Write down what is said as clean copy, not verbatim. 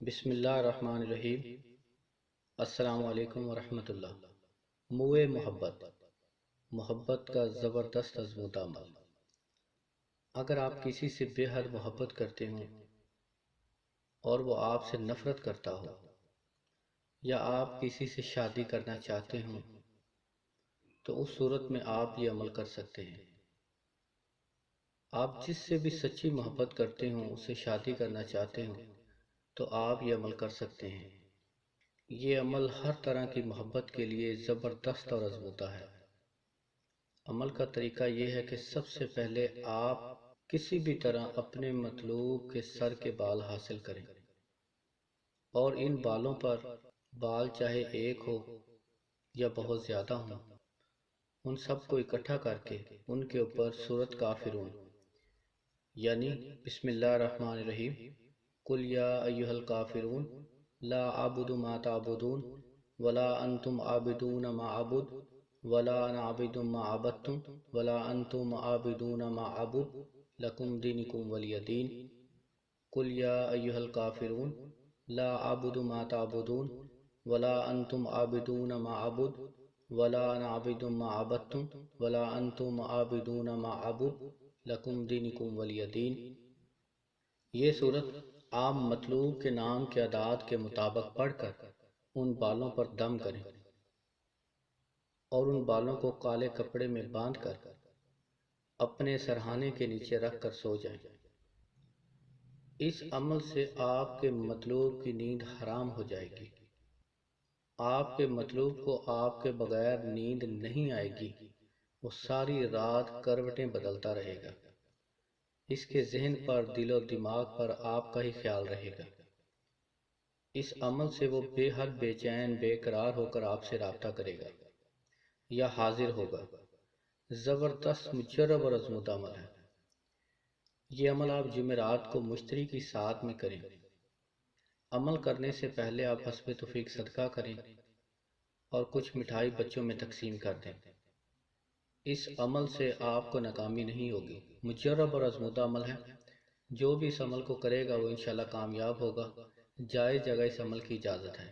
بسم اللہ الرحمن الرحیم۔ السلام علیکم ورحمۃ اللہ۔ موئے محبت، محبت کا زبردست آزمودہ عمل۔ اگر آپ کسی سے بے حد محبت کرتے ہوں اور وہ آپ سے نفرت کرتا ہو، یا آپ کسی سے شادی کرنا چاہتے ہوں، تو اس صورت میں آپ یہ عمل کر سکتے ہیں۔ آپ جس سے بھی سچی محبت کرتے ہوں، اس سے شادی کرنا چاہتے ہوں، تو آپ یہ عمل کر سکتے ہیں۔ یہ عمل ہر طرح کی محبت کے لیے زبردست اور آزمودہ ہے۔ عمل کا طریقہ یہ ہے کہ سب سے پہلے آپ کسی بھی طرح اپنے مطلوب کے سر کے بال حاصل کریں، اور ان بالوں پر بال چاہے ایک ہو یا بہت زیادہ ہوں، ان سب کو اکٹھا کر کے ان کے اوپر سورۃ کافرون یعنی بسم اللہ الرحمن الرحیم قل یا ایھا الکافرون لا اعبد ما تعبدون ولا انتم عابدون ما اعبد ولا انا عابد ما عبدتم ولا انتم عابدون ما اعبد لکم دینکم ولی دین۔ قل یا ایھا الکافرون لا اعبد ما تعبدون ولا انتم عابدون ما اعبد ولا انا عابد ما عبدتم ولا انتم عابدون ما اعبد لکم دینکم ولی دین۔ یہ صورت آپ مطلوب کے نام کے اعداد کے مطابق پڑھ کر ان بالوں پر دم کریں اور ان بالوں کو کالے کپڑے میں باندھ کر اپنے سرہانے کے نیچے رکھ کر سو جائیں۔ اس عمل سے آپ کے مطلوب کی نیند حرام ہو جائے گی۔ آپ کے مطلوب کو آپ کے بغیر نیند نہیں آئے گی، وہ ساری رات کروٹیں بدلتا رہے گا۔ اس کے ذہن پر، دل و دماغ پر آپ کا ہی خیال رہے گا۔ اس عمل سے وہ بے حد بے چین بے قرار ہو کر آپ سے رابطہ کرے گا یا حاضر ہوگا۔ زبردست مجرب اور آزمودہ عمل ہے۔ یہ عمل آپ جمعرات کو مشتری کی ساتھ میں کریں۔ عمل کرنے سے پہلے آپ حسب توفیق صدقہ کریں اور کچھ مٹھائی بچوں میں تقسیم کر دیں۔ اس عمل سے آپ کو ناکامی نہیں ہوگی، مجرب اور آزمودہ عمل ہے۔ جو بھی اس عمل کو کرے گا وہ انشاءاللہ کامیاب ہوگا۔ جائز جگہ اس عمل کی اجازت ہے۔